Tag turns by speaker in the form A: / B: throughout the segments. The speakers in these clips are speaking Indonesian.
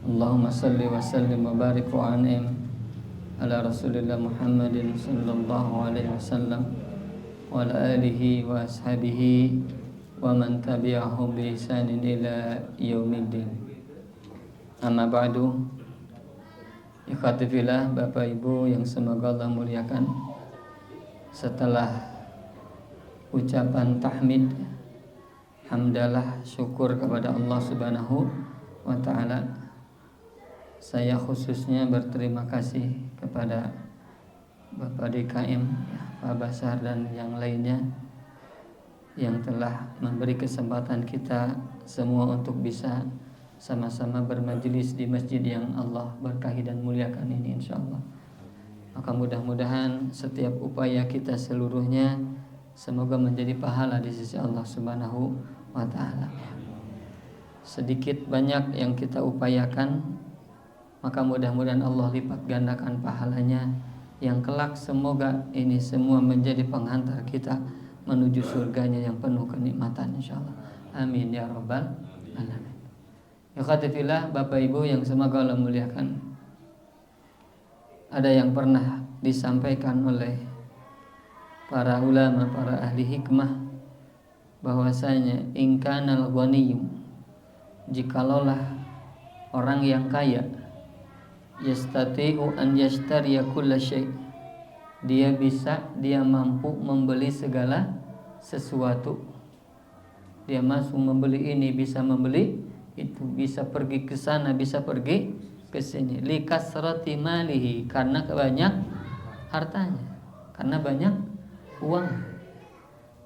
A: Allahumma salli wa sallim wa barik wa an'im ala Rasulillah Muhammadin sallallahu alaihi wasallam wa ala alihi wa ashabihi wa man tabi'ahum bi ihsanin ila yaumiddin. Amma ba'du. Ikhwati fillah, Bapak Ibu yang semoga Allah muliakan. Setelah ucapan tahmid, hamdalah, syukur kepada Allah Subhanahu wa ta'ala, saya khususnya berterima kasih kepada Bapak DKM, Pak Basar dan yang lainnya yang telah memberi kesempatan kita semua untuk bisa sama-sama bermajelis di masjid yang Allah berkahi dan muliakan ini, insyaallah. Maka mudah-mudahan setiap upaya kita seluruhnya semoga menjadi pahala di sisi Allah Subhanahu wa ta'ala. Sedikit banyak yang kita upayakan, maka mudah-mudahan Allah lipat gandakan pahalanya, yang kelak semoga ini semua menjadi penghantar kita menuju surganya yang penuh kenikmatan, insyaallah. Amin ya rabbal alamin. Ikhwati fillah, Bapak Ibu yang semoga Allah muliakan. Ada yang pernah disampaikan oleh para ulama, para ahli hikmah, bahwasanya ingkanal ghaniyyu, jikalau orang yang kaya, yastati'u an yashtariya kulla syai', dia mampu membeli segala sesuatu. Dia mampu membeli ini, bisa membeli itu, bisa pergi ke sana, bisa pergi ke sini. Likasrati malihi, karena banyak hartanya, karena banyak uang.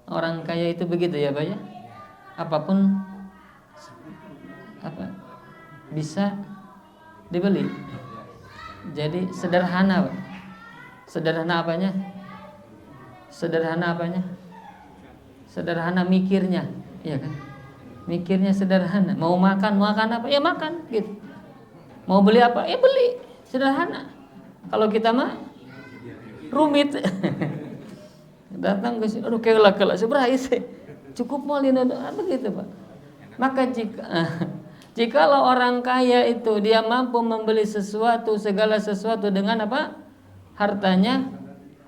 A: Orang kaya itu begitu ya, Pak ya. Apapun bisa dibeli. Jadi sederhana, Pak. Sederhana apanya? Sederhana mikirnya, iya kan? Mikirnya sederhana. Mau makan apa? Ya makan, gitu. Mau beli apa? Ya beli. Sederhana. Kalau kita mah rumit. Datang ke sini, aduh kayak seberapa sih? Cukup mau begitu, Pak. Maka jikalau orang kaya itu dia mampu membeli sesuatu, segala sesuatu dengan apa? Hartanya.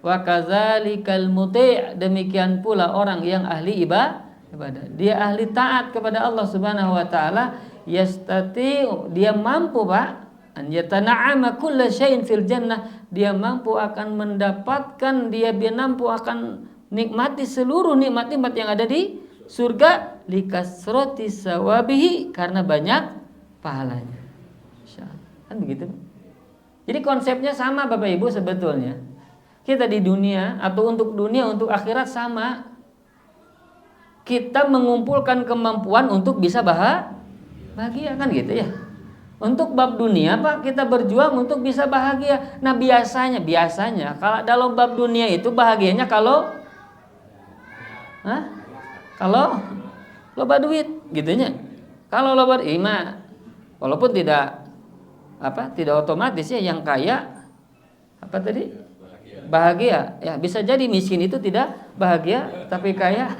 A: Wa kadzalikal muti', demikian pula orang yang ahli ibadah. Dia ahli taat kepada Allah Subhanahu wa taala, yastati', dia mampu, Pak, an yatana'ama kulla syai'in fil jannah, dia mampu akan mendapatkan, dia mampu akan nikmati seluruh nikmat-nikmat yang ada di surga, likasrati sawabihi, karena banyak pahalanya. Kan begitu. Jadi konsepnya sama, Bapak Ibu, sebetulnya. Kita di dunia atau untuk dunia, untuk akhirat sama. Kita mengumpulkan kemampuan untuk bisa bahagia, kan gitu ya. Untuk bab dunia, Pak, kita berjuang untuk bisa bahagia. Nah, biasanya kalau dalam bab dunia itu bahagianya kalau loba duit, gitunya. Kalau loba ima, walaupun tidak otomatis ya, yang kaya bahagia. Ya, bisa jadi miskin itu tidak bahagia tapi kaya.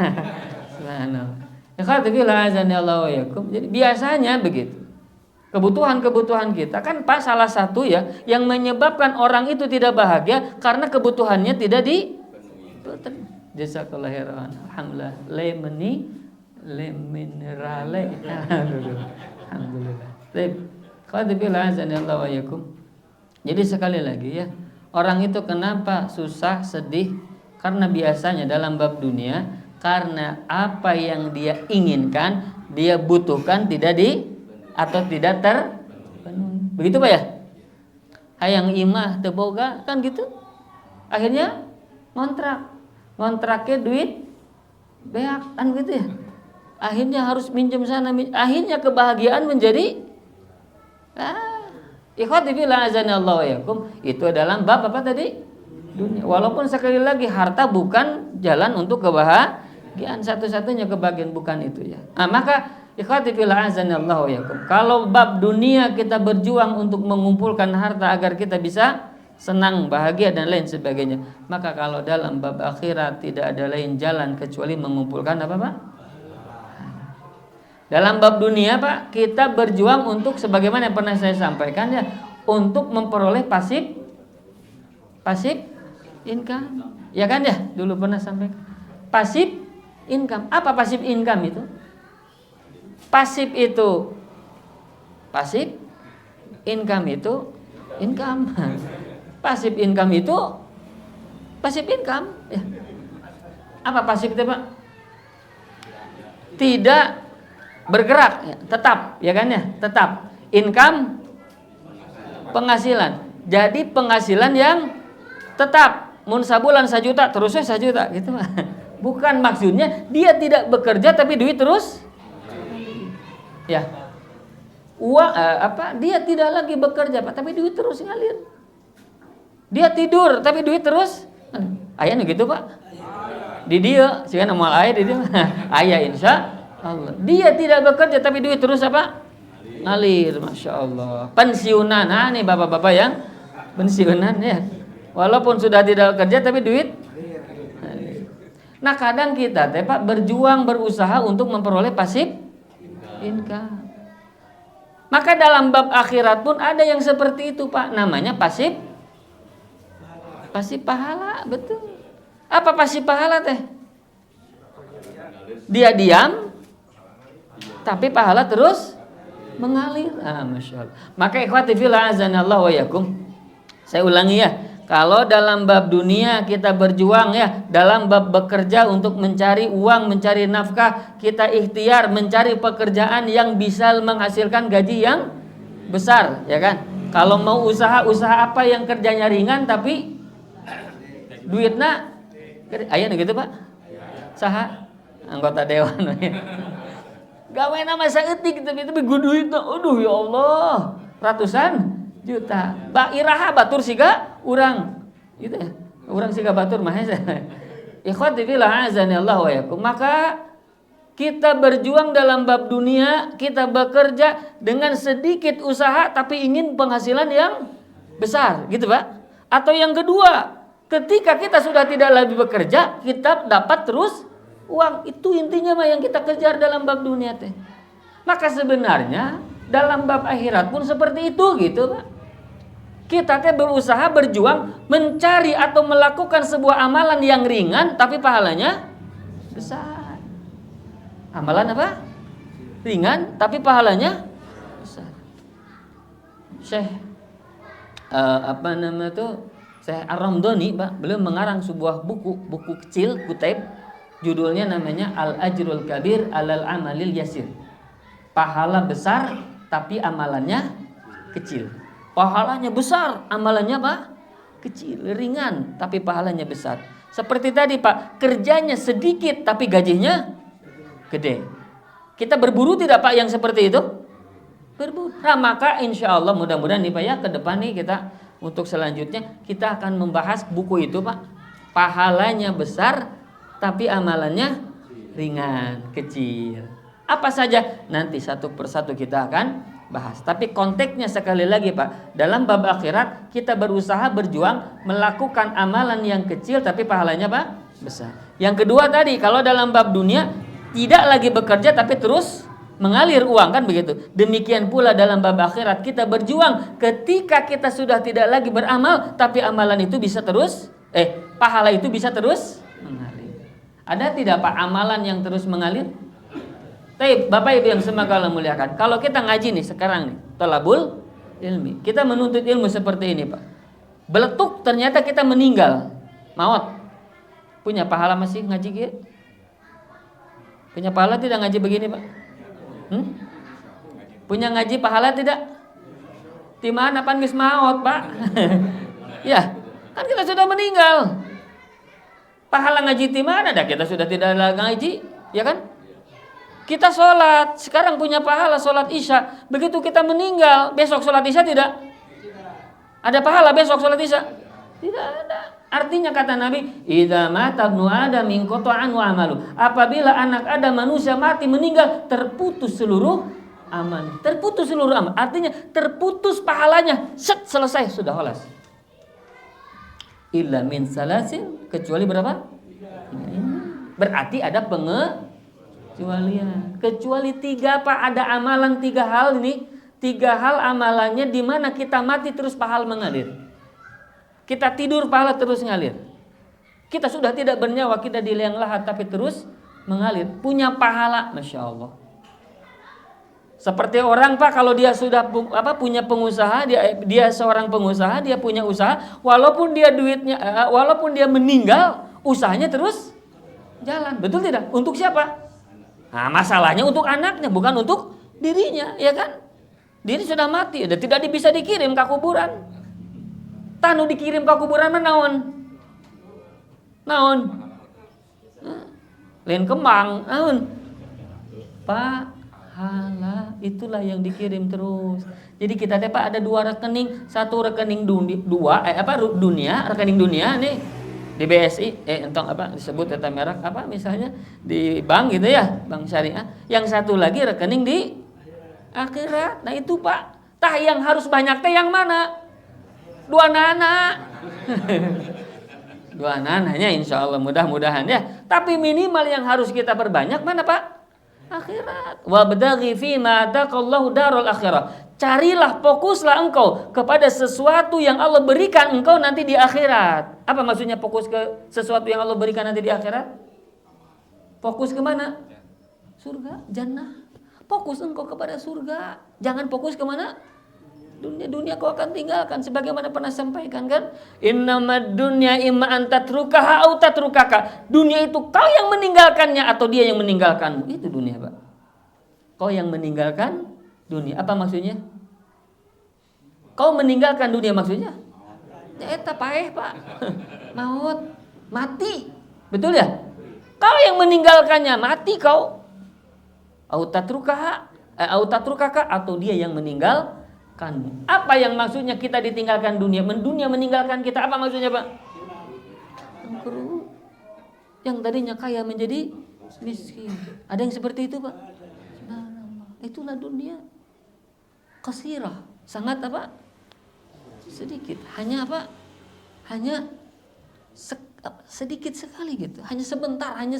A: Subhanallah. Jadi biasanya begitu. Kebutuhan kita kan, Pak, salah satu ya yang menyebabkan orang itu tidak bahagia karena kebutuhannya tidak dipenuhi. Jazakallahu khairan. Alhamdulillah. Alhamdulillah. Baik. Jadi sekali lagi ya, orang itu kenapa susah, sedih? Karena biasanya dalam bab dunia, karena apa yang dia inginkan, dia butuhkan tidak terpenuhi. Begitu, Pak ya? Hayang imah teu boga kan gitu. Akhirnya ngontraknya duit beak kan gitu ya. Akhirnya harus minjem sana, akhirnya kebahagiaan menjadi ikhwati fillah azanallahu yakum, itu dalam bab apa tadi? Dunia. Walaupun sekali lagi harta bukan jalan untuk kebahagiaan, satu-satunya kebahagiaan bukan itu ya. Maka ikhwati fillah azanallahu yakum, kalau bab dunia kita berjuang untuk mengumpulkan harta agar kita bisa senang, bahagia dan lain sebagainya, maka kalau dalam bab akhirat tidak ada lain jalan kecuali mengumpulkan apa, Pak? Dalam bab dunia Pak, kita berjuang untuk sebagaimana yang pernah saya sampaikan ya, untuk memperoleh pasif income. Ya kan ya, dulu pernah sampaikan. Pasif income. Apa pasif income itu? Pasif income itu income. Pasif income itu pasif income ya. Apa pasif itu Pak? Tidak bergerak ya, tetap ya kan ya, tetap income penghasilan. Jadi penghasilan yang tetap, mun sabulan 1 juta terusnya 1 juta gitu Pak. Bukan maksudnya dia tidak bekerja tapi duit terus ya. Uang dia tidak lagi bekerja Pak, tapi duit terus ngalir. Dia tidur tapi duit terus. Aya gitu Pak. Di dia, sehingga nama air di dia. Aya insya Allah. Dia tidak bekerja tapi duit terus apa? Ngalir, masya Allah. Pensiunan, nih bapak-bapak yang pensiunan ya. Walaupun sudah tidak bekerja tapi duit. Nah kadang kita Pak berjuang berusaha untuk memperoleh pasif income. Maka dalam bab akhirat pun ada yang seperti itu Pak, namanya pasif pahala, betul. Apa pasif pahala teh? Dia diam, tapi pahala terus mengalir. Masya Allah. Maka ikhwati fillah azanallahu wa yakum. Saya ulangi ya. Kalau dalam bab dunia kita berjuang ya, dalam bab bekerja untuk mencari uang, mencari nafkah, kita ikhtiar mencari pekerjaan yang bisa menghasilkan gaji yang besar, ya kan? Kalau mau usaha apa yang kerjanya ringan tapi duitnya aya gitu Pak. Saha anggota dewan. Gawe nama saeutik tapi duitna aduh ya Allah, ratusan juta. Ba iraha batur siga urang. Gitu ya. Urang siga batur mah ya. Ikhwati fillah azanillahu wa yakum. Maka kita berjuang dalam bab dunia, kita bekerja dengan sedikit usaha tapi ingin penghasilan yang besar, gitu Pak. Atau yang kedua, ketika kita sudah tidak lagi bekerja, kita dapat terus uang. Itu intinya mah yang kita kejar dalam bab dunia teh. Maka sebenarnya dalam bab akhirat pun seperti itu gitu Pak. Kita teh berusaha berjuang mencari atau melakukan sebuah amalan yang ringan tapi pahalanya besar. Amalan apa? Ringan tapi pahalanya besar. Syekh Syekh Ar-Ramdhani Pak, beliau mengarang sebuah buku kecil, kutaib, judulnya namanya Al-Ajrul Kabir Alal Amalil Yasir. Pahala besar tapi amalannya kecil. Pahalanya besar, amalannya apa? Kecil, ringan tapi pahalanya besar. Seperti tadi Pak, kerjanya sedikit tapi gajinya gede. Kita berburu tidak Pak yang seperti itu? Berburu. Nah, maka insya Allah mudah-mudahan nih Pak ya, ke depan nih kita untuk selanjutnya kita akan membahas buku itu Pak. Pahalanya besar tapi amalannya ringan, kecil. Apa saja? Nanti satu persatu kita akan bahas. Tapi konteksnya sekali lagi Pak, dalam bab akhirat kita berusaha berjuang melakukan amalan yang kecil tapi pahalanya Pak besar. Yang kedua tadi, kalau dalam bab dunia tidak lagi bekerja tapi terus mengalir uang kan begitu. Demikian pula dalam bab akhirat kita berjuang ketika kita sudah tidak lagi beramal tapi amalan itu bisa terus pahala itu bisa terus mengalir. Ada tidak Pak amalan yang terus mengalir? Baik, Bapak Ibu yang semoga Allah muliakan. Kalau kita ngaji nih sekarang nih, thalabul ilmi. Kita menuntut ilmu seperti ini, Pak. Beletuk ternyata kita meninggal. Maut. Punya pahala masih ngaji gitu? Punya pahala tidak ngaji begini, Pak? Punya ngaji pahala tidak? Di mana pan geus maut, Pak? Ya, kan kita sudah meninggal. Pahala ngaji di mana dah? Kita sudah tidak lagi ngaji, ya kan? Kita sholat, sekarang punya pahala sholat isya. Begitu kita meninggal, besok sholat isya tidak? Ada pahala besok sholat isya? Tidak ada. Artinya kata Nabi, idza mata ibnu adam inqata'a anhu amalu. Apabila anak Adam manusia mati meninggal, terputus seluruh amal. Terputus seluruh amal. Artinya terputus pahalanya. Selesai sudah khalas. Illa min salasin, kecuali berapa? Berarti ada
B: Kecuali 3 Pak, ada amalan 3 hal ini. 3 hal amalannya di mana kita mati terus pahala mengalir. Kita tidur pahala terus ngalir. Kita sudah tidak bernyawa, kita di liang lahat tapi terus mengalir. Punya pahala, Masya Allah. Seperti orang Pak, kalau dia sudah punya pengusaha, dia seorang pengusaha, dia punya usaha, walaupun dia meninggal, usahanya terus jalan. Betul tidak? Untuk siapa? Nah, masalahnya untuk anaknya, bukan untuk dirinya, ya kan? Diri sudah mati, tidak bisa dikirim ke kuburan. Tanu dikirim ke kuburan naon? Lain kembang, naon? Pahala, itulah yang dikirim terus. Jadi kita Pak ada 2 rekening, satu rekening dunia, rekening dunia nih di BSI, disebut data merek misalnya di bank gitu ya, bank syariah. Yang satu lagi rekening di akhirat. Nah itu Pak, yang harus banyak yang mana? 2 nana. 2 nananya insya Allah mudah-mudahan ya. Tapi minimal yang harus kita perbanyak mana Pak? Akhirat. Wabdaghi fima ataqallahu darul akhirah. Carilah, fokuslah engkau kepada sesuatu yang Allah berikan engkau nanti di akhirat. Apa maksudnya fokus ke sesuatu yang Allah berikan nanti di akhirat? Fokus ke mana? Surga, jannah. Fokus engkau kepada surga. Jangan fokus ke mana? Dunia kau akan tinggalkan. Sebagaimana pernah sampaikan kan? Innamad dunya imma antatrukaha au tatrukaka. Dunia itu kau yang meninggalkannya atau dia yang meninggalkanmu. Itu dunia Pak. Kau yang meninggalkan dunia. Apa maksudnya? Kau meninggalkan dunia maksudnya? Ya eta paeh Pak. Maut, mati. Betul ya? Kau yang meninggalkannya, mati kau. Au tatrukaka atau dia yang meninggalkanmu. Apa yang maksudnya kita ditinggalkan dunia? Dunia meninggalkan kita, apa maksudnya Pak? Yang tadinya kaya menjadi miskin. Ada yang seperti itu Pak? Itulah dunia. Qasirah, sangat sedikit. Hanya sedikit sekali gitu. Hanya sebentar, hanya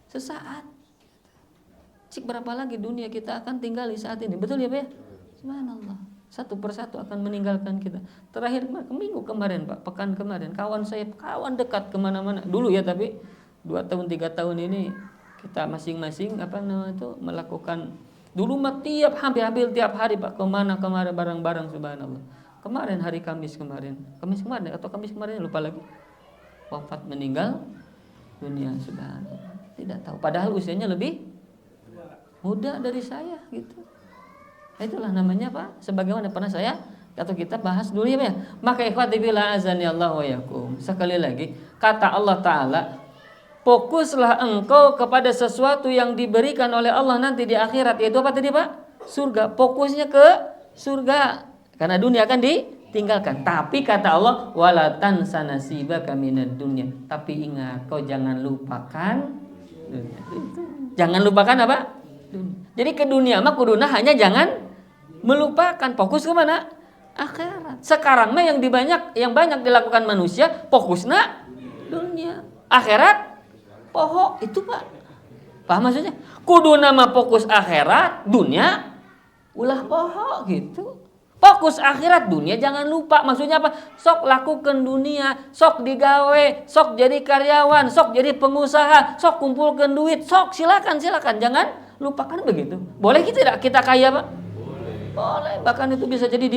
B: sesaat. Cik berapa lagi dunia kita akan tinggali saat ini. Betul ya Pak ya? Subhanallah. Satu persatu akan meninggalkan kita. Terakhir minggu kemarin Pak, pekan kemarin, kawan dekat kemana-mana. Dulu ya, tapi 2 tahun 3 tahun ini kita masing-masing melakukan. Dulu hampir tiap hari Pak, kemana bareng-bareng, subhanallah. Kemarin hari Kamis kemarin lupa lagi. Wafat, meninggal dunia, subhanallah. Tidak tahu, padahal usianya lebih muda dari saya gitu. Itulah namanya Pak, sebagaimana pernah saya atau kita bahas dulu ya. Maka ikhwati billah azani Allah wa yakum. Sekali lagi, kata Allah Ta'ala, fokuslah engkau kepada sesuatu yang diberikan oleh Allah nanti di akhirat. Yaitu apa tadi Pak? Surga. Fokusnya ke surga. Karena dunia akan ditinggalkan. Tapi kata Allah, wala tansa nasibaka minad dunya. Tapi ingat, kau jangan lupakan dunia. Jangan lupakan apa? Dunia. Jadi ke dunia mah kuduna hanya jangan melupakan. Fokus ke mana? Akhirat. Sekarang mah yang banyak dilakukan manusia, fokusnya dunia. Akhirat poho itu Pak. Paham maksudnya? Kudu nama fokus akhirat, dunia ulah poho gitu. Fokus akhirat, dunia jangan lupa. Maksudnya apa? Sok lakukan dunia, sok digawe, sok jadi karyawan, sok jadi pengusaha, sok kumpulkan duit, sok silakan. Jangan lupakan begitu. Boleh tidak kita kaya Pak? Boleh. Bahkan itu bisa jadi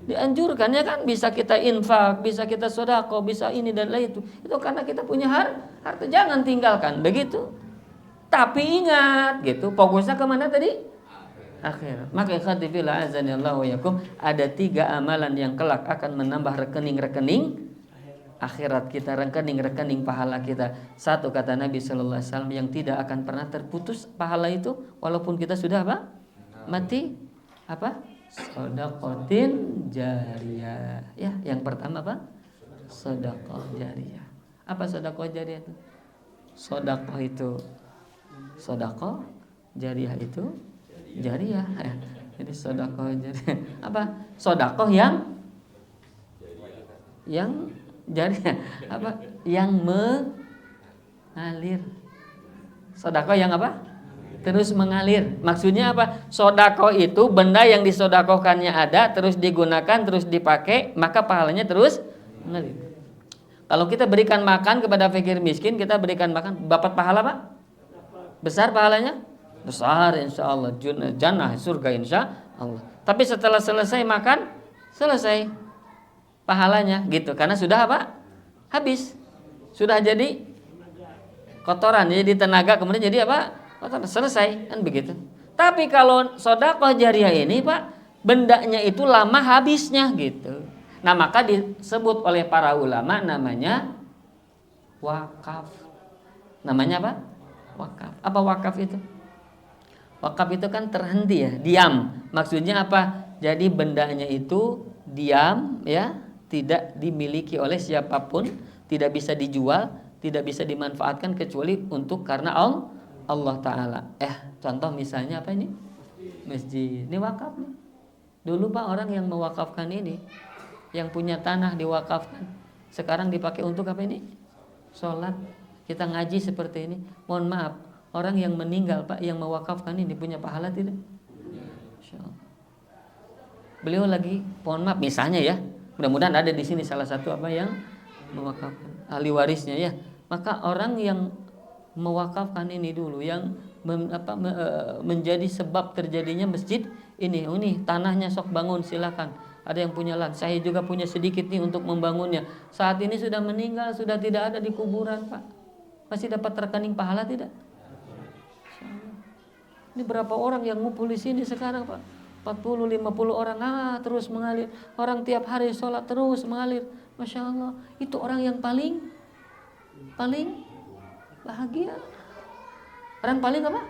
B: dianjurkan ya kan, bisa kita infak, bisa kita sedekah, bisa ini dan lain itu karena kita punya harta, jangan tinggalkan begitu. Tapi ingat gitu, fokusnya kemana tadi? Akhirat. Maka ikhwati fillah azani Allah wa yakum, ada 3 amalan yang kelak akan menambah rekening akhirat kita, rekening pahala kita. 1 kata Nabi sallallahu alaihi wasallam, yang tidak akan pernah terputus pahala itu walaupun kita sudah mati. Shadaqatin jariyah. Ya, yang pertama sedekah jariyah. Apa sedekah jariyah itu? Sedekah jariyah itu jariyah. Jadi sedekah jariyah. Apa? Sedekah yang jariyah. Apa? Yang mengalir. Sedekah yang apa? terus mengalir. Maksudnya apa? Sodako itu benda yang disodakohkannya ada, terus digunakan, terus dipakai, maka pahalanya terus mengalir. Kalau kita berikan makan kepada fakir miskin, kita berikan makan, dapat pahala Pak? Besar pahalanya? Besar insya Allah. Jannah, surga insya Allah. Tapi setelah selesai makan, selesai pahalanya gitu. Karena sudah apa? Habis. Sudah jadi kotoran, jadi tenaga, kemudian jadi apa? Selesai kan begitu. Tapi kalau sedekah jariah ini Pak, bendanya itu lama habisnya gitu. Nah maka disebut oleh para ulama namanya wakaf. Namanya apa? Wakaf. Apa wakaf itu? Wakaf itu kan terhenti ya, diam. Maksudnya apa? Jadi bendanya itu diam ya, tidak dimiliki oleh siapapun, tidak bisa dijual, tidak bisa dimanfaatkan kecuali untuk karena Allah Ta'ala. Contoh misalnya apa ini? Masjid. Ini wakaf nih. Dulu Pak orang yang mewakafkan ini, yang punya tanah diwakafkan, sekarang dipakai untuk apa ini? Sholat. Kita ngaji seperti ini. Mohon maaf, orang yang meninggal Pak yang mewakafkan ini punya pahala tidak? Insyaallah. Beliau lagi, mohon maaf misalnya ya, mudah-mudahan ada di sini salah satu apa yang mewakafkan ahli warisnya ya. Maka orang yang mewakafkan ini dulu yang menjadi sebab terjadinya masjid ini. Oh nih tanahnya sok bangun silakan. Ada yang punya lahan, saya juga punya sedikit nih untuk membangunnya. Saat ini sudah meninggal, sudah tidak ada di kuburan Pak. Masih dapat rekening pahala tidak? Ini berapa orang yang ngumpul di sini sekarang Pak? 40-50 orang terus mengalir. Orang tiap hari sholat terus mengalir. Masya Allah, itu orang yang paling bahagia. Orang paling apa?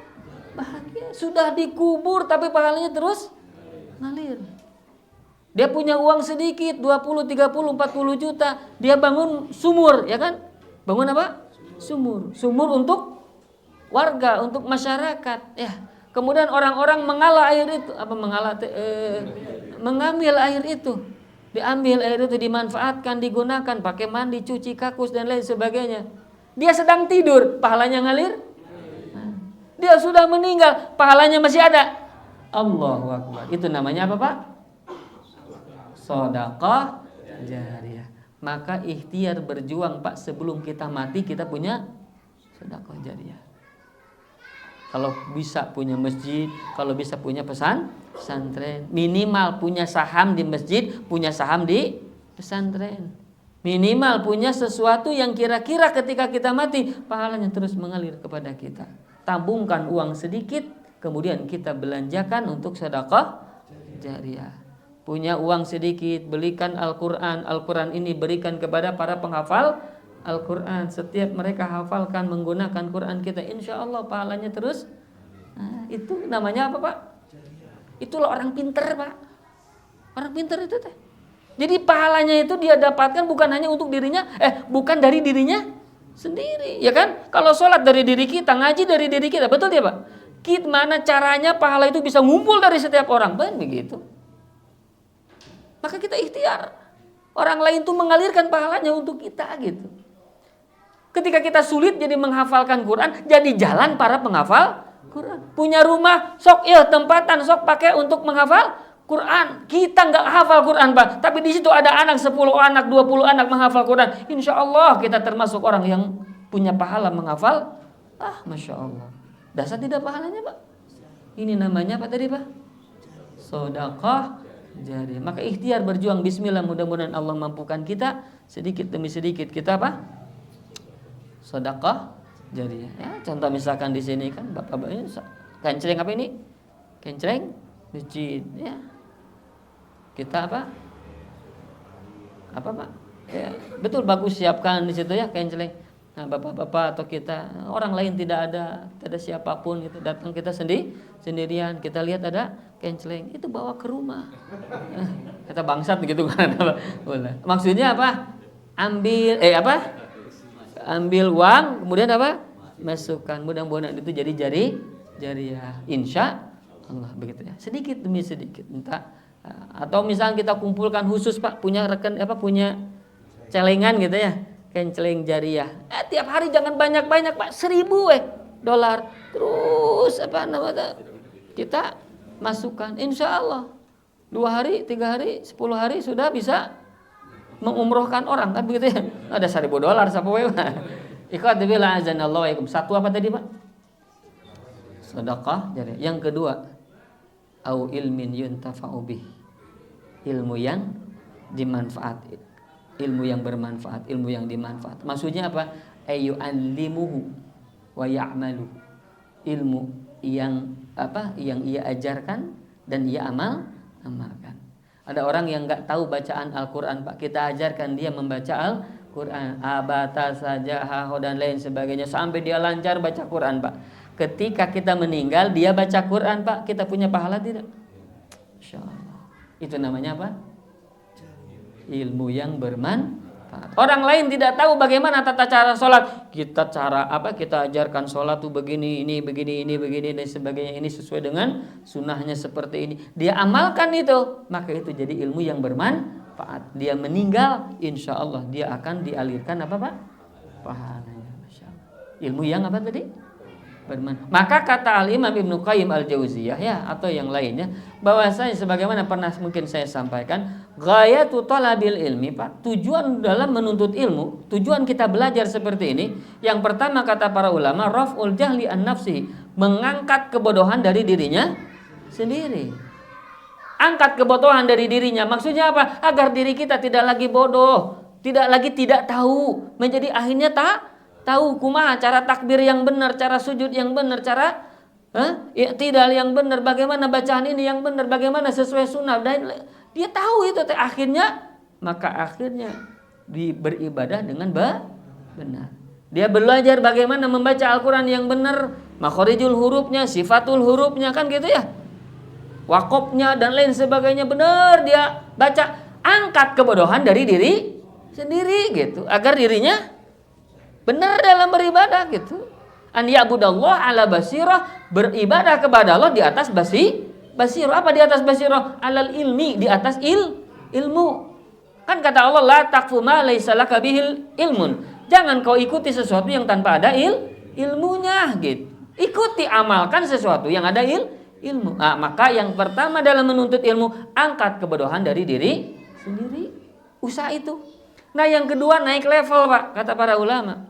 B: Bahagia. Sudah dikubur tapi pahalanya terus ngalir. Dia punya uang sedikit, 20, 30, 40 juta. Dia bangun sumur, ya kan? Bangun apa? Sumur. Sumur untuk warga, untuk masyarakat. Ya. Kemudian orang-orang mengalah air itu. Mengambil air itu. Diambil air itu, dimanfaatkan, digunakan, pakai mandi, cuci kakus dan lain sebagainya. Dia sedang tidur, pahalanya ngalir. Dia sudah meninggal, pahalanya masih ada. Allahu Akbar. Itu namanya apa Pak? Sedekah jariyah. Maka ikhtiar berjuang Pak, sebelum kita mati kita punya sedekah jariyah. Kalau bisa punya masjid, kalau bisa punya pesantren, minimal punya saham di masjid, punya saham di pesantren. Minimal punya sesuatu yang kira-kira ketika kita mati pahalanya terus mengalir kepada kita. Tabungkan uang sedikit, kemudian kita belanjakan untuk sedekah jariyah. Punya uang sedikit, belikan Al-Quran. Al-Quran ini berikan kepada para penghafal Al-Quran. Setiap mereka hafalkan menggunakan Quran kita, insya Allah pahalanya terus. Itu namanya apa Pak? Itulah orang pinter Pak. Orang pinter itu teh. Jadi pahalanya itu dia dapatkan bukan hanya untuk dirinya, bukan dari dirinya sendiri, ya kan? Kalau sholat dari diri kita, ngaji dari diri kita, betul ya Pak? Gimana caranya pahala itu bisa ngumpul dari setiap orang? Begitu. Maka kita ikhtiar. Orang lain tuh mengalirkan pahalanya untuk kita gitu. Ketika kita sulit jadi menghafalkan Quran, jadi jalan para penghafal Quran. Punya rumah, sok tempatan, sok pakai untuk menghafal Quran. Kita nggak hafal Quran Pak, tapi di situ ada anak 10 anak, 20 anak menghafal Quran. Insya Allah kita termasuk orang yang punya pahala menghafal. Masya Allah. Dasar tidak pahalanya Pak. Ini namanya apa tadi Pak? Sedekah jariyah. Maka ikhtiar berjuang, bismillah, mudah-mudahan Allah mampukan kita sedikit demi sedikit kita apa? Sedekah jariyah. Ya, contoh misalkan di sini kan Bapak-bapaknya kencreng apa ini? Kencreng masjid ya. Kita apa? Apa Pak? Ya, betul bagus siapkan di situ ya kencreng. Nah, bapak-bapak atau kita orang lain tidak ada siapapun gitu, datang kita sendirian, kita lihat ada kencleng, itu bawa ke rumah. Kata bangsat gitu kan. Maksudnya apa? Ambil uang, kemudian apa? Masukkan. Mudah-mudahan itu jadi jariyah. Insya Allah begitu ya. Sedikit demi sedikit minta. Atau misalnya kita kumpulkan khusus Pak, punya punya celengan gitu ya. Kencleng jariyah. Tiap hari jangan banyak-banyak Pak, $1.000 dolar. Terus terus kita masukkan, insya Allah 2 hari, 3 hari, 10 hari sudah bisa mengumrohkan orang, kan begitu ya. Ada $1.000 sapoe mah. Ikhwati billah azanallahu wa iyyakum. Satu apa tadi, Pak? Sedekah jariah. Yang kedua, au ilmin yuntafa'u bih. Ilmu yang dimanfaat, ilmu yang bermanfaat, ilmu yang dimanfaat. Maksudnya apa? Ayu anlimuhu wa ya'malu. Ilmu yang yang ia ajarkan dan ia amalkan. Ada orang yang enggak tahu bacaan Al-Qur'an, Pak. Kita ajarkan dia membaca Al-Qur'an, abata saja dan lain sebagainya sampai dia lancar baca Quran, Pak. Ketika kita meninggal dia baca Quran, Pak, kita punya pahala tidak? Insyaallah. Itu namanya apa? Ilmu yang bermanfaat. Orang lain tidak tahu bagaimana tata cara sholat. Kita ajarkan sholat tuh begini dan sebagainya. Ini sesuai dengan sunnahnya seperti ini. Dia amalkan itu, maka itu jadi ilmu yang bermanfaat. Dia meninggal, insya Allah dia akan dialirkan apa, Pak? Pahalanya. Masya Allah. Ilmu yang apa tadi? Bermanfaat. Maka kata Al-Imam Ibnu Qayyim Al-Jauziyah ya, atau yang lainnya, bahwasanya sebagaimana pernah mungkin saya sampaikan, ghayatu talabil ilmi, Pak, tujuan dalam menuntut ilmu, tujuan kita belajar seperti ini, yang pertama kata para ulama, raf'ul jahli an nafsihi, mengangkat kebodohan dari dirinya sendiri. Angkat kebodohan dari dirinya, maksudnya apa? Agar diri kita tidak lagi bodoh, tidak lagi tidak tahu, menjadi akhirnya tahu kumaha cara takbir yang benar, cara sujud yang benar, cara i'tidal yang benar, bagaimana bacaan ini yang benar, bagaimana sesuai sunnah, dan dia tahu itu akhirnya beribadah dengan benar. Dia belajar bagaimana membaca Al-Qur'an yang benar, makhorijul hurufnya, sifatul hurufnya, kan gitu ya, wakofnya dan lain sebagainya benar dia baca. Angkat kebodohan dari diri sendiri gitu, agar dirinya benar dalam beribadah gitu. An ya'budallah ala basirah, beribadah kepada Allah di atas basirah. Apa di atas basirah? Alal ilmi, di atas ilmu. Kan kata Allah, la taqfu ma laisa laka bihil ilmun. Jangan kau ikuti sesuatu yang tanpa ada ilmunya gitu. Ikuti, amalkan sesuatu yang ada ilmu. Nah, maka yang pertama dalam menuntut ilmu, angkat kebodohan dari diri sendiri. Usaha itu. Nah, yang kedua naik level, Pak, kata para ulama.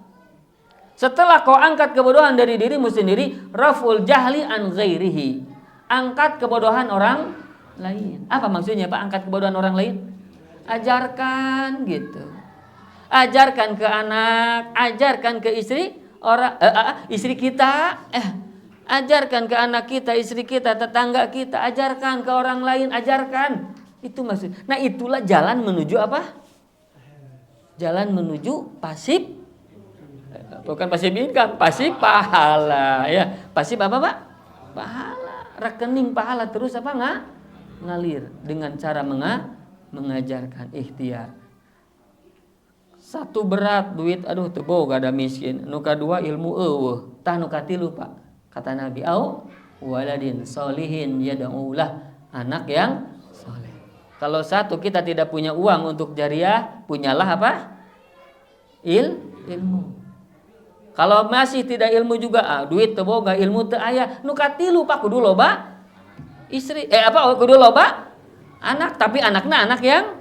B: Setelah kau angkat kebodohan dari dirimu sendiri, raful jahli an ghairihi. Angkat kebodohan orang lain. Apa maksudnya, Pak, angkat kebodohan orang lain? Ajarkan gitu. Ajarkan ke anak, ajarkan ke istri kita, ajarkan ke anak kita, istri kita, tetangga kita, ajarkan ke orang lain, ajarkan. Itu maksud. Nah, itulah jalan menuju apa? Jalan menuju pasif. Bukan pasif income, pasif pahala ya. Pasif apa, Pak? Pahala, rekening pahala terus apa ngalir dengan cara mengajarkan ikhtiar. Satu berat duit, aduh teu boga ada miskin. Nu kadua ilmu eueuh. Tah nu katilu, Pak. Kata Nabi, au waladin solihin yad'ulah, anak yang soleh. Kalau satu kita tidak punya uang untuk jariah, punyalah apa? Ilmu. Kalau masih tidak ilmu juga, duit teu boga, ilmu teu aya, nu katilu, Pak, kudu loba istri, kudu loba anak, tapi anaknya anak yang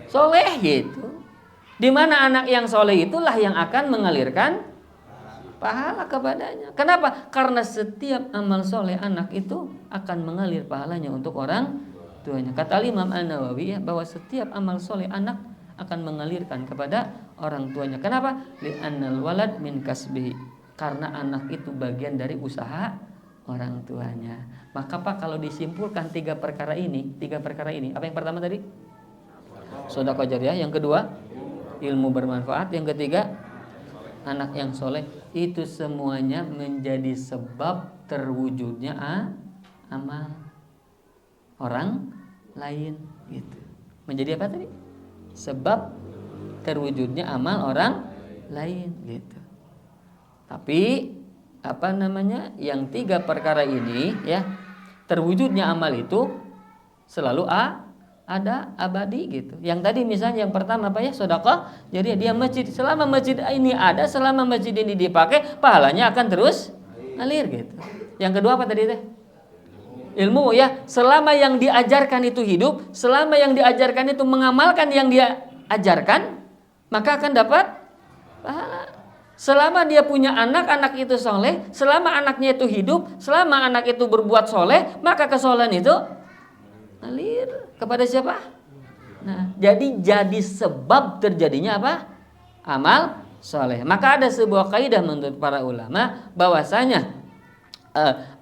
B: soleh gitu. Di mana anak yang soleh itulah yang akan mengalirkan pahala kepadanya. Kenapa? Karena setiap amal soleh anak itu akan mengalir pahalanya untuk orang tuanya. Kata Imam An-Nawawi ya, bahwa setiap amal soleh anak akan mengalirkan kepada orang tuanya. Kenapa? Li'annal walad min kasbihi. Karena anak itu bagian dari usaha orang tuanya. Maka, Pak, kalau disimpulkan tiga perkara ini, apa yang pertama tadi? Sedekah jariah. Yang kedua, ilmu bermanfaat. Yang ketiga, anak yang soleh. Itu semuanya menjadi sebab terwujudnya amal orang lain gitu. Menjadi apa tadi? Sebab terwujudnya amal orang lain gitu. Tapi yang tiga perkara ini ya, terwujudnya amal itu selalu ada abadi gitu. Yang tadi misalnya yang pertama apa ya, sedekah. Jadi dia masjid, selama masjid ini ada, selama masjid ini dipakai, pahalanya akan terus ngalir gitu. Yang kedua apa tadi teh? Ilmu ya. Selama yang diajarkan itu hidup, selama yang diajarkan itu mengamalkan yang dia ajarkan, maka akan dapat pahala. Selama dia punya anak, anak itu soleh, selama anaknya itu hidup, selama anak itu berbuat soleh, maka kesolehan itu ngalir kepada siapa? Nah, jadi sebab terjadinya apa? Amal soleh. Maka ada sebuah kaidah menurut para ulama bahwasanya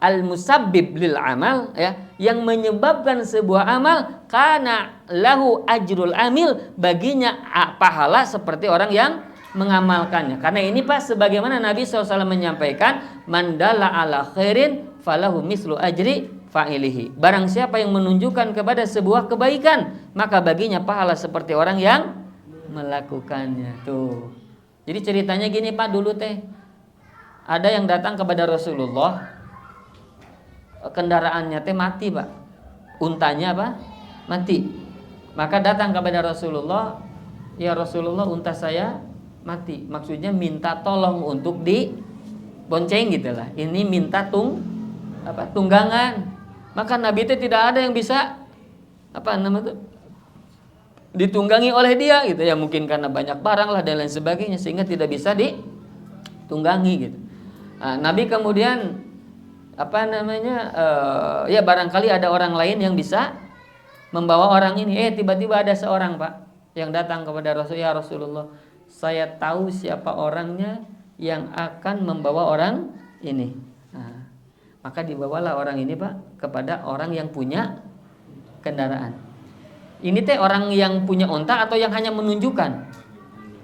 B: al-musabbib lil amal ya, yang menyebabkan sebuah amal kana lahu ajrul amil, baginya pahala seperti orang yang mengamalkannya. Karena ini Pak, sebagaimana Nabi SAW menyampaikan, mandalla ala khairin falahu mislu ajri fa'ilihi. Barang siapa yang menunjukkan kepada sebuah kebaikan, maka baginya pahala seperti orang yang melakukannya. Tuh. Jadi ceritanya gini Pak, dulu teh ada yang datang kepada Rasulullah, kendaraannya teh mati Pak, untanya apa? Mati. Maka datang kepada Rasulullah, ya Rasulullah, unta saya mati. Maksudnya minta tolong untuk dibonceng gitulah. Ini minta tunggangan. Maka Nabi itu tidak ada yang bisa ditunggangi oleh dia gitu ya, mungkin karena banyak barang lah dan lain sebagainya sehingga tidak bisa ditunggangi gitu. Nah, Nabi kemudian ya barangkali ada orang lain yang bisa membawa orang ini. Tiba-tiba ada seorang Pak yang datang kepada Rasul, ya Rasulullah, saya tahu siapa orangnya yang akan membawa orang ini. Nah, maka dibawalah orang ini Pak kepada orang yang punya kendaraan. Ini teh orang yang punya onta atau yang hanya menunjukkan?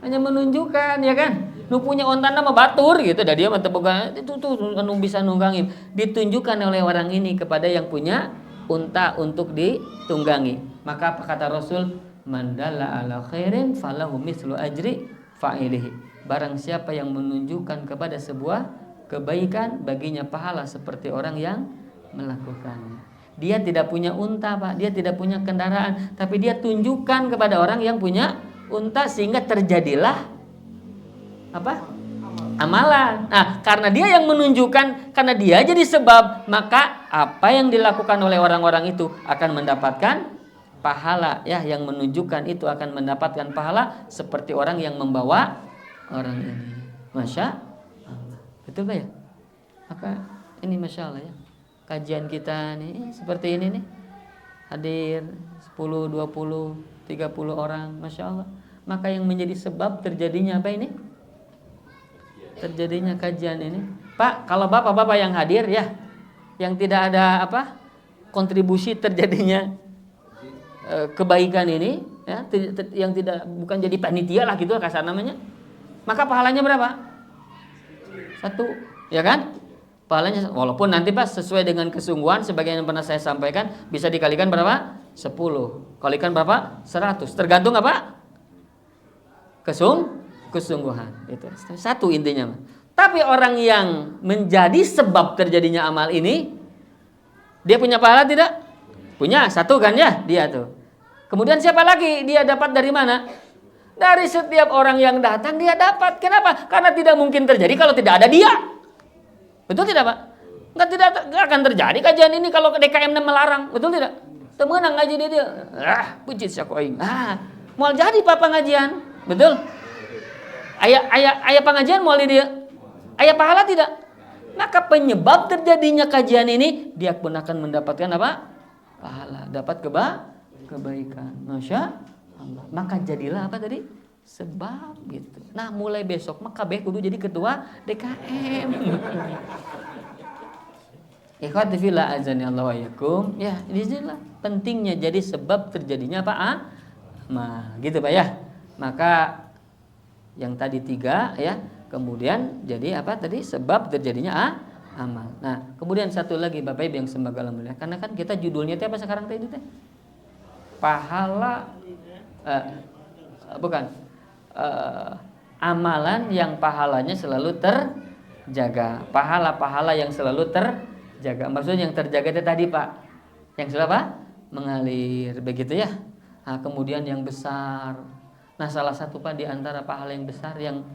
B: Hanya menunjukkan ya kan? Nu punya onta nama batur gitu, dah dia mah itu anu bisa nunggangin. Ditunjukkan oleh orang ini kepada yang punya unta untuk ditunggangi. Maka apa kata Rasul? Mandalla ala khairin falahu mislu ajri fa'ilihi. Barang siapa yang menunjukkan kepada sebuah kebaikan, baginya pahala seperti orang yang melakukannya. Dia tidak punya unta Pak, dia tidak punya kendaraan, tapi dia tunjukkan kepada orang yang punya unta sehingga terjadilah amalan. Nah, karena dia yang menunjukkan, karena dia jadi sebab, maka apa yang dilakukan oleh orang-orang itu akan mendapatkan pahala ya, yang menunjukkan itu akan mendapatkan pahala seperti orang yang membawa orang ini. Masya Allah. Betul Pak ya? Maka ini Masya Allah ya, kajian kita nih seperti ini nih, hadir 10, 20, 30 orang, Masya Allah. Maka yang menjadi sebab terjadinya apa ini? Terjadinya kajian ini Pak, kalau bapak-bapak yang hadir ya, yang tidak ada kontribusi terjadinya kebaikan ini ya, yang tidak, bukan jadi panitia lah gitu kasar namanya, maka pahalanya berapa? 1 ya kan? Pahalanya, walaupun nanti Pak sesuai dengan kesungguhan sebagaimana pernah saya sampaikan, bisa dikalikan berapa? 10. Kalikan berapa? 100. Tergantung apa? Kesungguhan. Itu 1 intinya. Tapi orang yang menjadi sebab terjadinya amal ini, dia punya pahala tidak? Punya 1 kan ya, dia tuh. Kemudian siapa lagi dia dapat dari mana? Dari setiap orang yang datang dia dapat. Kenapa? Karena tidak mungkin terjadi kalau tidak ada dia. Betul tidak Pak? Tidak akan terjadi kajian ini kalau DKM melarang. Betul tidak? Temenang ngaji dia. Puji syakoing. Mau jadi Pak pengajian. Betul? Ayah pengajian mau dia. Ayah pahala tidak? Maka penyebab terjadinya kajian ini, dia pun akan mendapatkan apa? Pahala, dapat kebaikan. Masya Allah. Maka jadilah apa tadi? Sebab gitu. Nah, mulai besok maka kudu jadi ketua DKM. Ikhwati fillah azani Allah wa yakum. Ya, disinilah pentingnya jadi sebab terjadinya apa? Gitu Pak ya. Maka yang tadi 3 ya, kemudian jadi apa tadi? Sebab terjadinya amal. Nah, kemudian satu lagi Bapak Ibu yang semoga alhamdulillah. Karena kan kita judulnya itu apa sekarang tadi teh? Pahala amalan yang pahalanya selalu terjaga. Pahala-pahala yang selalu terjaga. Maksudnya yang terjaga itu tadi Pak, yang selalu apa? Mengalir begitu ya. Nah, kemudian yang besar. Nah, salah satu Pak di antara pahala yang besar yang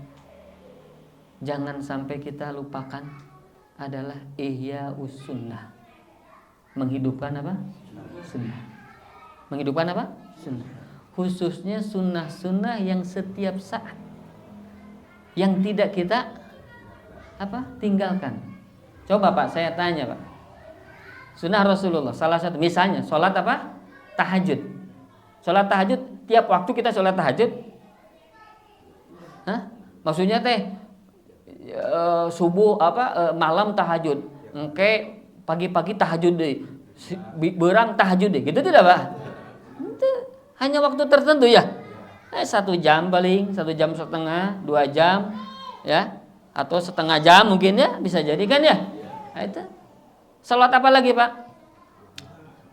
B: jangan sampai kita lupakan adalah ihya'us sunnah. Menghidupkan apa? Sunnah. Menghidupkan apa? Sunnah. Khususnya sunnah-sunnah yang setiap saat, yang tidak kita tinggalkan. Coba Pak, saya tanya Pak. Sunnah Rasulullah salah satu, misalnya sholat apa? Tahajud. Sholat tahajud, tiap waktu kita sholat tahajud. Hah? Maksudnya teh subuh malam tahajud. Engke pagi-pagi tahajud deh. Berang tahajud deh. Gitu tidak Pak? Itu hanya waktu tertentu ya. 1 jam paling, 1 jam setengah, 2 jam ya. Atau setengah jam mungkin ya, bisa jadi kan ya. Nah, itu. Salat apa lagi Pak?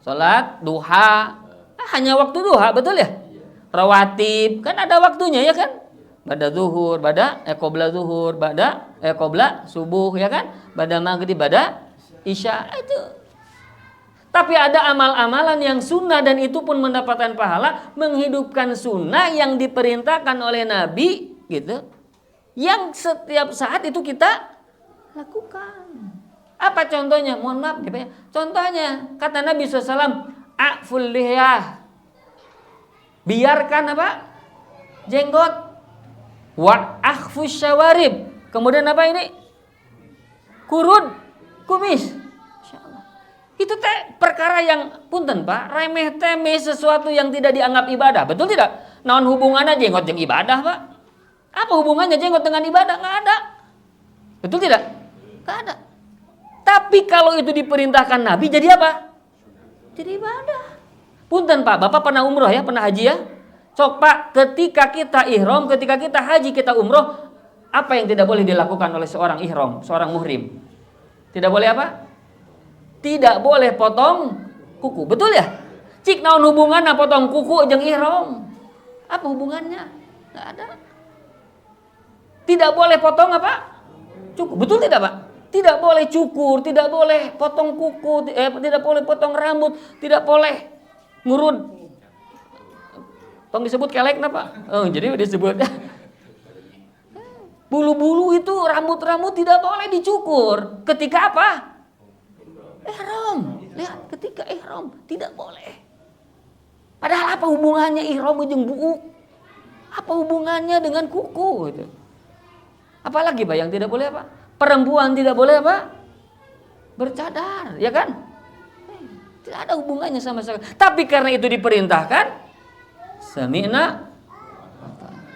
B: Salat duha, hanya waktu duha, betul ya? Rawatib, kan ada waktunya ya kan? Bada zuhur, qobla zuhur, qobla subuh ya kan? Bada maghrib, bada isya, itu. Tapi ada amal-amalan yang sunnah dan itu pun mendapatkan pahala, menghidupkan sunnah yang diperintahkan oleh Nabi gitu. Yang setiap saat itu kita lakukan. Apa contohnya? Mohon maaf gitu ya. Contohnya kata Nabi SAW, a'ful lihiyah. Biarkan apa? Jenggot. Wa akhfus syawarib. Kemudian apa ini? Kurud, kumis. Insyaallah. Itu teh perkara yang punten Pak, remeh temeh, sesuatu yang tidak dianggap ibadah. Betul tidak? Naon hubungannya jenggot jeung ibadah, Pak? Apa hubungannya jenggot dengan ibadah? Nggak ada. Betul tidak? Nggak ada. Tapi kalau itu diperintahkan Nabi jadi apa? Jadi ibadah. Punten Pak, Bapak pernah umroh ya, pernah haji ya? Cok Pak, ketika kita ihram, ketika kita haji, kita umroh, apa yang tidak boleh dilakukan oleh seorang ihram, seorang muhrim? Tidak boleh apa? Tidak boleh potong kuku, betul ya? Cik naon hubunganna potong kuku jeung ihram? Apa hubungannya? Nggak ada. Tidak boleh potong apa? Cukur, betul tidak Pak? Tidak boleh cukur, tidak boleh potong kuku, tidak boleh potong rambut, tidak boleh ngurut. Tong disebut kelek napa? Oh, jadi disebut bulu-bulu itu, rambut-rambut tidak boleh dicukur. Ketika apa? Ihram. Lihat, ketika ihram tidak boleh. Padahal apa hubungannya ihram jeung buuk? Apa hubungannya dengan kuku gitu? Apalagi Pak yang tidak boleh apa? Perempuan tidak boleh apa? Bercadar, ya kan? Tidak ada hubungannya sama sekali. Tapi karena itu diperintahkan, sami'na.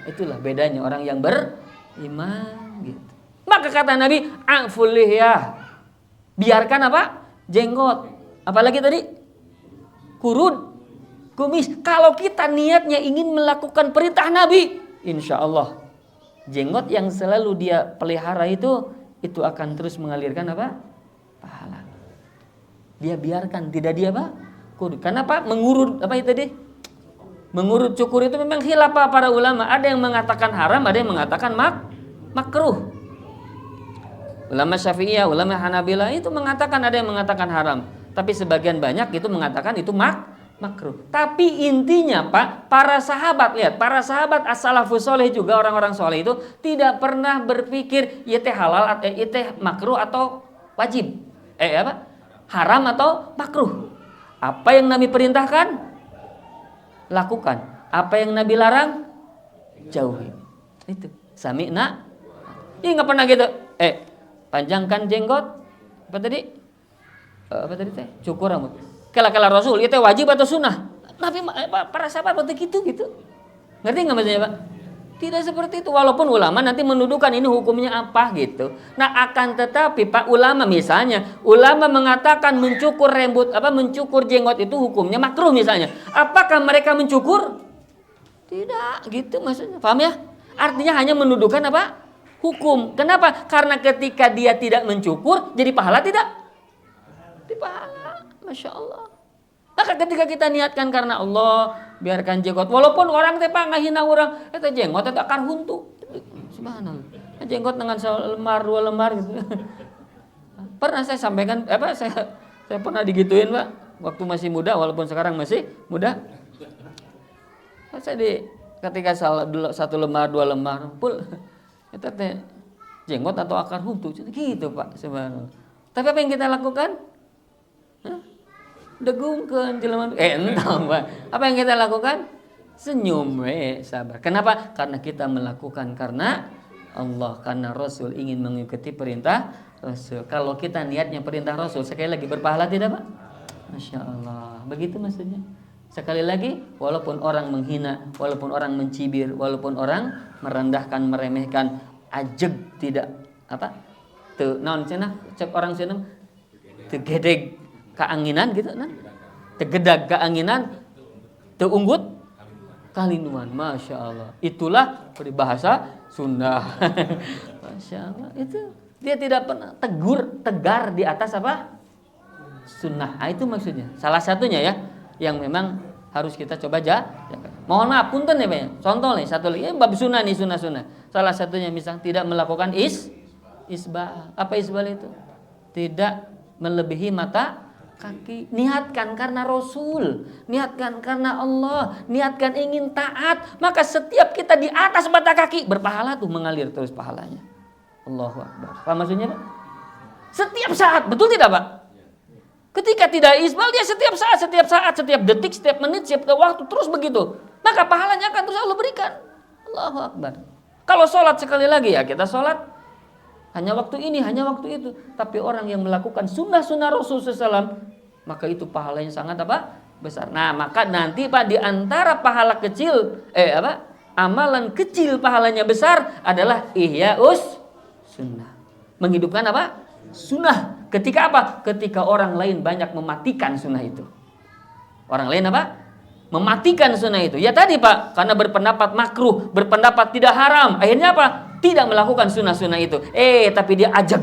B: Itulah bedanya orang yang beriman gitu. Maka kata Nabi, a'ful lihyah. Biarkan apa? Jenggot. Apalagi tadi? Kurud, kumis. Kalau kita niatnya ingin melakukan perintah Nabi, insya Allah jenggot yang selalu dia pelihara itu akan terus mengalirkan apa? Pahala. Dia biarkan, tidak dia apa? Kurud. Karena apa? Mengurut apa itu tadi? Mengurut cukur itu memang khilaf para ulama. Ada yang mengatakan haram, ada yang mengatakan makruh. Ulama Syafi'iyah, ulama Hanabilah itu mengatakan, ada yang mengatakan haram. Tapi sebagian banyak itu mengatakan itu makruh. Tapi intinya Pak, para sahabat, lihat, para sahabat as-salafus soleh juga orang-orang soleh itu tidak pernah berpikir ya teh halal atau ya teh makruh atau wajib. Haram atau makruh. Apa yang Nabi perintahkan, lakukan. Apa yang Nabi larang, jauhi. Itu. Sami'na. Ih, enggak pernah gitu. Panjangkan jenggot. Apa tadi teh? Cukur rambut. Kala-kala Rasul, itu wajib atau sunnah? Nabi para sahabat waktu gitu. Ngerti nggak maksudnya Pak? Tidak seperti itu. Walaupun ulama nanti menuduhkan ini hukumnya apa gitu. Nah akan tetapi Pak ulama misalnya, ulama mengatakan mencukur rambut, mencukur jenggot itu hukumnya makruh misalnya. Apakah mereka mencukur? Tidak, gitu maksudnya. Paham ya? Artinya hanya menuduhkan apa? Hukum. Kenapa? Karena ketika dia tidak mencukur, jadi pahala tidak? Di pahala. Masya Allah. Maka ketika kita niatkan karena Allah, biarkan jenggot. Walaupun orang teh ngahina orang, eta jenggot eta karhuntu. Subhanallah. Jenggot dengan selembar 2 lembar gitu. Pernah saya sampaikan saya pernah digituin, Pak, waktu masih muda walaupun sekarang masih muda. Saya ketika 1 lembar 2 lembar, pul eta teh jenggot atau akar rumput gitu Pak, subhanallah. Tapi apa yang kita lakukan? Degungkeun jelema entah Pak. Apa yang kita lakukan? Senyum sabar. Kenapa? Karena kita melakukan karena Allah, karena Rasul, ingin mengikuti perintah Rasul. Kalau kita niatnya perintah Rasul, sekali lagi berpahala tidak Pak? Masya Allah. Begitu maksudnya. Sekali lagi, walaupun orang menghina, walaupun orang mencibir, walaupun orang merendahkan, meremehkan, ajeg tidak apa? Teu naon cenah cek orang cenah teu gedeg keanginan gitu nah. Teu gedag keanginan, teu unggut kalinuan. Masya Allah. Itulah peribahasa Sunda. Masya Allah. Itu dia tidak pernah tegar di atas apa? Sunnah. Itu maksudnya. Salah satunya ya, yang memang harus kita coba jaga. Mohon maaf, punten ya Pak ya. Contoh nih, satu lagi, bab sunnah nih, sunnah. Salah satunya misal tidak melakukan isbal. Apa isbal itu? Tidak melebihi mata kaki. Niatkan karena Rasul, niatkan karena Allah, niatkan ingin taat. Maka setiap kita di atas mata kaki berpahala tuh, mengalir terus pahalanya. Allahu Akbar. Apa maksudnya Pak? Setiap saat, betul tidak Pak? Ketika tidak isbal, dia setiap saat, setiap detik, setiap menit, setiap waktu terus begitu. Maka pahalanya akan terus Allah berikan. Allahu Akbar. Kalau sholat sekali lagi ya kita sholat hanya waktu ini, hanya waktu itu. Tapi orang yang melakukan sunnah-sunnah Rasul SAW, maka itu pahalanya sangat apa? Besar. Nah maka nanti Pak, di antara pahala kecil, amalan kecil pahalanya besar adalah ihya'us sunnah. Menghidupkan apa? Sunnah. Ketika apa? Ketika orang lain banyak mematikan sunnah itu. Orang lain apa? Mematikan sunnah itu. Ya tadi Pak, karena berpendapat makruh, berpendapat tidak haram. Akhirnya apa? Tidak melakukan sunnah-sunnah itu. Tapi dia ajak.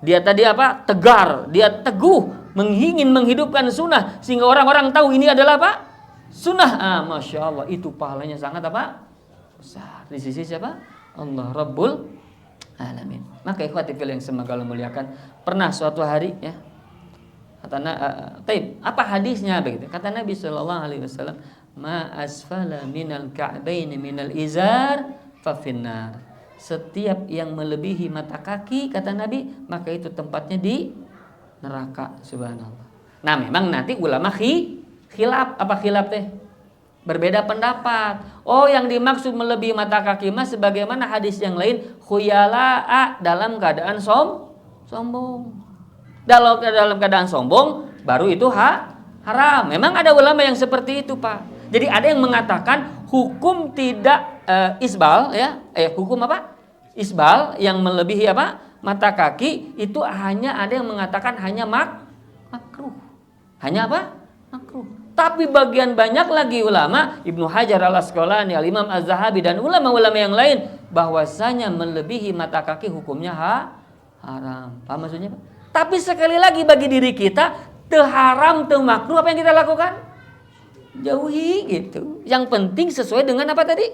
B: Dia tadi apa? Tegar. Dia teguh. Ingin menghidupkan sunnah. Sehingga orang-orang tahu ini adalah apa? Sunnah. Masya Allah. Itu pahalanya sangat apa? Besar. Di sisi siapa? Allah Rabbul Alamin. Maka ikhwati fillah yang semoga Allah muliakan, pernah suatu hari ya, kata apa hadisnya begitu? Kata Nabi sallallahu alaihi wasallam, "Ma asfala minal ka'baini minal izar fa finnar." Setiap yang melebihi mata kaki, kata Nabi, maka itu tempatnya di neraka. Subhanallah. Nah, memang nanti ulama khilaf, apa khilaf teh? Berbeda pendapat. Yang dimaksud melebihi mata kaki mas sebagaimana hadis yang lain, khuyala'a, dalam keadaan sombong. Dalam keadaan sombong baru itu haram. Memang ada ulama yang seperti itu Pak. Jadi ada yang mengatakan hukum tidak isbal ya, hukum apa? Isbal yang melebihi apa? Mata kaki itu hanya ada yang mengatakan hanya makruh. Hanya apa? Makruh. Tapi bagian banyak lagi ulama, Ibnu Hajar al-Asqalani, Al-Imam Az-Zahabi dan ulama-ulama yang lain, bahwasanya melebihi mata kaki hukumnya haram. Paham maksudnya Pak? Tapi sekali lagi bagi diri kita, teu haram, teu makruh, apa yang kita lakukan? Jauhi gitu. Yang penting sesuai dengan apa tadi?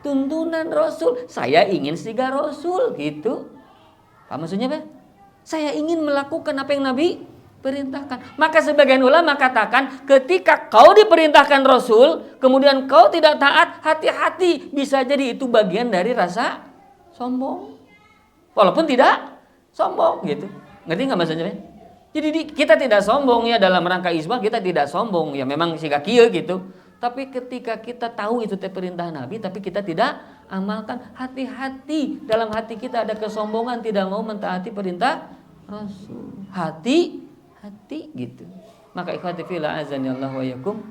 B: Tuntunan Rasul. Saya ingin siga Rasul gitu. Paham maksudnya Pak? Saya ingin melakukan apa yang Nabi perintahkan. Maka sebagian ulama katakan, ketika kau diperintahkan Rasul, kemudian kau tidak taat, hati-hati, bisa jadi itu bagian dari rasa sombong. Walaupun tidak sombong gitu. Ngerti nggak maksudnya? Jadi kita tidak sombong ya, dalam rangka isbal kita tidak sombong ya, memang siga kieu gitu. Tapi ketika kita tahu itu perintah Nabi, tapi kita tidak amalkan, hati-hati, dalam hati kita ada kesombongan, tidak mau mentaati perintah Rasul. Hati gitu. Maka ikhwati fillah azani Allah wa yakum,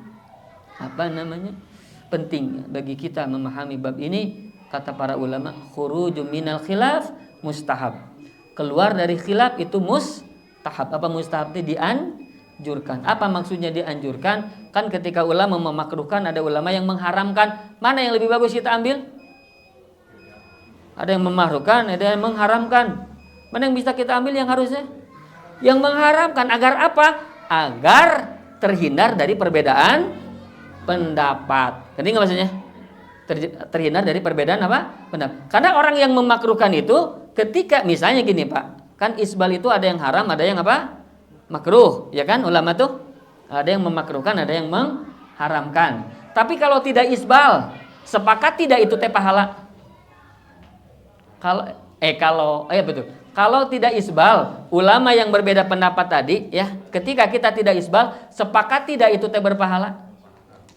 B: penting bagi kita memahami bab ini. Kata para ulama, khuruju minal khilaf mustahab. Keluar dari khilaf itu mustahab. Apa mustahab itu? Dianjurkan. Apa maksudnya dianjurkan? Kan ketika ulama memakruhkan, ada ulama yang mengharamkan. Mana yang lebih bagus kita ambil? Ada yang memakruhkan, ada yang mengharamkan. Mana yang bisa kita ambil yang harusnya? Yang mengharamkan. Agar apa? Agar terhindar dari perbedaan pendapat. Ngerti nggak maksudnya? Terhindar dari perbedaan apa? Pendapat. Karena orang yang memakruhkan itu, ketika misalnya gini Pak, kan isbal itu ada yang haram, ada yang apa? Makruh, ya kan? Ulama tuh ada yang memakruhkan, ada yang mengharamkan. Tapi kalau tidak isbal, sepakat tidak itu pahala? Kalau Betul. Kalau tidak isbal, ulama yang berbeda pendapat tadi ya, ketika kita tidak isbal, sepakat tidak itu teh berpahala?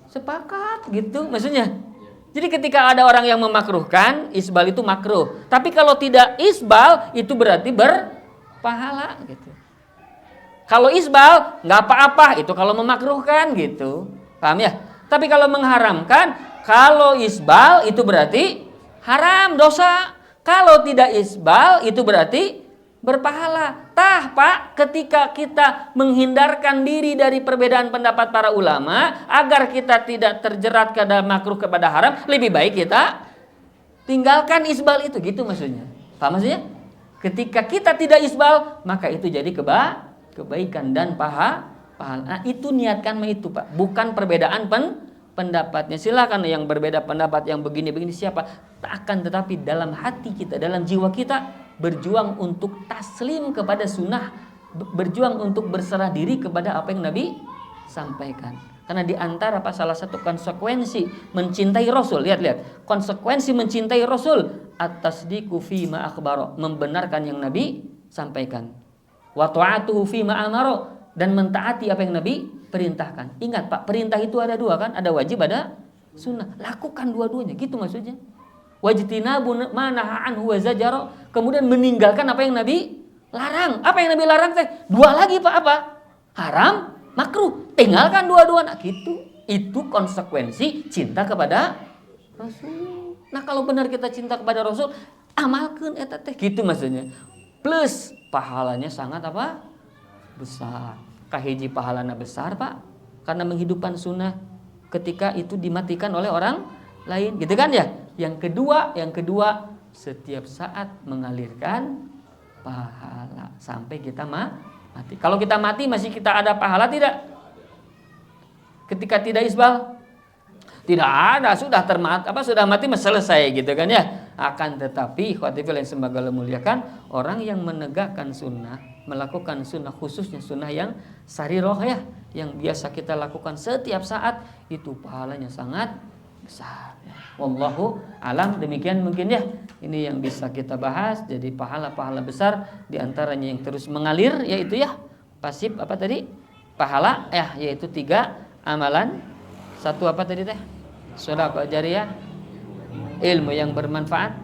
B: Sepakat gitu maksudnya. Jadi ketika ada orang yang memakruhkan, isbal itu makruh. Tapi kalau tidak isbal, itu berarti berpahala gitu. Kalau isbal nggak apa-apa, itu kalau memakruhkan gitu. Paham ya? Tapi kalau mengharamkan, kalau isbal itu berarti haram, dosa. Kalau tidak isbal itu berarti berpahala. Tah Pak, ketika kita menghindarkan diri dari perbedaan pendapat para ulama agar kita tidak terjerat ke dalam makruh kepada haram, lebih baik kita tinggalkan isbal itu, gitu maksudnya. Paham maksudnya? Ketika kita tidak isbal, maka itu jadi kebaikan dan pahala. Nah, itu niatkan itu Pak, bukan perbedaan pendapatnya. Silakan yang berbeda pendapat yang begini-begini siapa, akan tetapi dalam hati kita, dalam jiwa kita berjuang untuk taslim kepada sunnah, berjuang untuk berserah diri kepada apa yang Nabi sampaikan. Karena di antara salah satu konsekuensi mencintai Rasul, lihat konsekuensi mencintai Rasul, at-tasdiqu fi ma akhbara, membenarkan yang Nabi sampaikan, wa ta'atuhu fi ma amara, dan mentaati apa yang Nabi perintahkan. Ingat Pak, perintah itu ada dua kan, ada wajib, ada sunnah. Lakukan dua-duanya, gitu maksudnya. Wajtinabu ma naha anhu wa zajara, kemudian meninggalkan apa yang Nabi larang. Apa yang Nabi larang teh? Dua lagi Pak, apa? Haram, makruh. Tinggalkan dua-duanya. Nah, gitu. Itu konsekuensi cinta kepada Rasul. Nah, kalau benar kita cinta kepada Rasul, amalkan eta teh, gitu maksudnya. Plus pahalanya sangat apa? Besar. Kahiji pahalana besar Pak, karena menghidupkan sunnah ketika itu dimatikan oleh orang lain, gitu kan ya. Yang kedua setiap saat mengalirkan pahala sampai kita mati. Kalau kita mati masih kita ada pahala tidak? Ketika tidak isbal tidak ada, sudah sudah mati selesai, gitu kan ya. Akan tetapi khawatir yang semoga muliakan, orang yang menegakkan sunnah, melakukan sunnah, khususnya sunnah yang sariroh ya, yang biasa kita lakukan setiap saat, itu pahalanya sangat besar. Wallahu alam, demikian mungkin ya. Ini yang bisa kita bahas. Jadi pahala-pahala besar diantaranya yang terus mengalir, yaitu ya pasif apa tadi? Pahala ya, yaitu 3 amalan. 1 apa tadi teh? Sedekah jariyah, ilmu yang bermanfaat,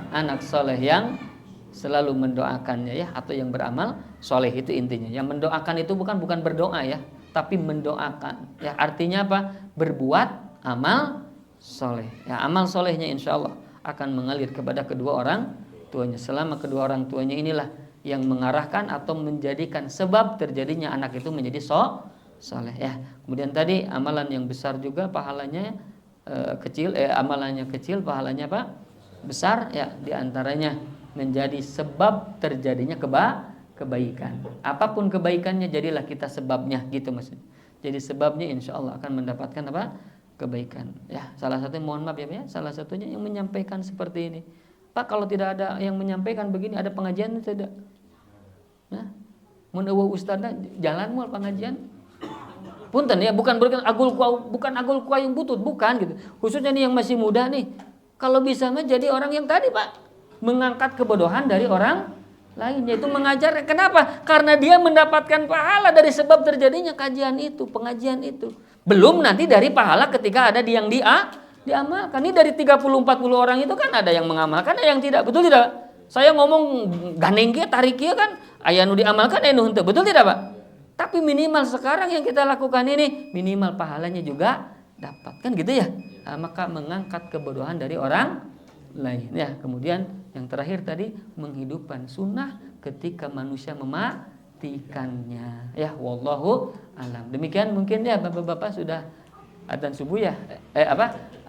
B: anak soleh yang selalu mendoakannya ya, atau yang beramal soleh, itu intinya. Yang mendoakan itu bukan berdoa ya, tapi mendoakan ya, artinya apa? Berbuat amal soleh ya. Amal solehnya insya Allah akan mengalir kepada kedua orang tuanya, selama kedua orang tuanya inilah yang mengarahkan atau menjadikan sebab terjadinya anak itu menjadi soleh ya. Kemudian tadi amalan yang besar juga pahalanya kecil, amalannya kecil, pahalanya apa? Besar ya, diantaranya menjadi sebab terjadinya kebaikan. Apapun kebaikannya, jadilah kita sebabnya, gitu maksudnya. Jadi sebabnya insya Allah akan mendapatkan apa? Kebaikan. Ya, salah satunya mohon maaf ya, salah satunya yang menyampaikan seperti ini. Pak, kalau tidak ada yang menyampaikan begini, ada pengajian tidak? Nah, mun eueuh ustadna jalan moal pengajian. Punten ya, bukan agul kuayung butut, bukan gitu. Khususnya nih yang masih muda nih, kalau bisa mah jadi orang yang tadi Pak, mengangkat kebodohan dari orang lain, yaitu mengajar. Kenapa? Karena dia mendapatkan pahala dari sebab terjadinya kajian itu, pengajian itu. Belum nanti dari pahala ketika ada yang diamalkan. Ini dari 30-40 orang itu kan ada yang mengamalkan, ada yang tidak. Betul tidak? Saya ngomong gandeng kia, tarik kia kan, aya nu diamalkan, aya nu henteu. Betul tidak Pak? Tapi minimal sekarang yang kita lakukan ini, minimal pahalanya juga dapat, kan gitu ya. Nah, maka mengangkat kebodohan dari orang lain ya. Kemudian yang terakhir tadi, menghidupkan sunnah ketika manusia mematikannya ya. Wallahu alam. Demikian mungkin ya Bapak-bapak, sudah adzan subuh ya,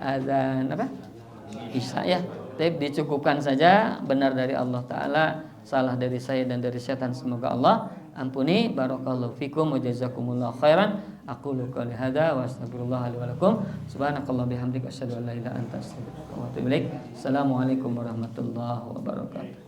B: adzan Isya ya. Tapi dicukupkan saja, benar dari Allah Ta'ala, salah dari saya dan dari setan, semoga Allah ampuni. Barakallahu fikum wa jazakumullahu khairan. Aqulu qouli hadza wa astaghfirullah li wa lakum. Subhanakallah bihamdika asyhadu an la ilaha illa anta astaghfiruka wa atubu ilaik. Assalamualaikum warahmatullahi wabarakatuh.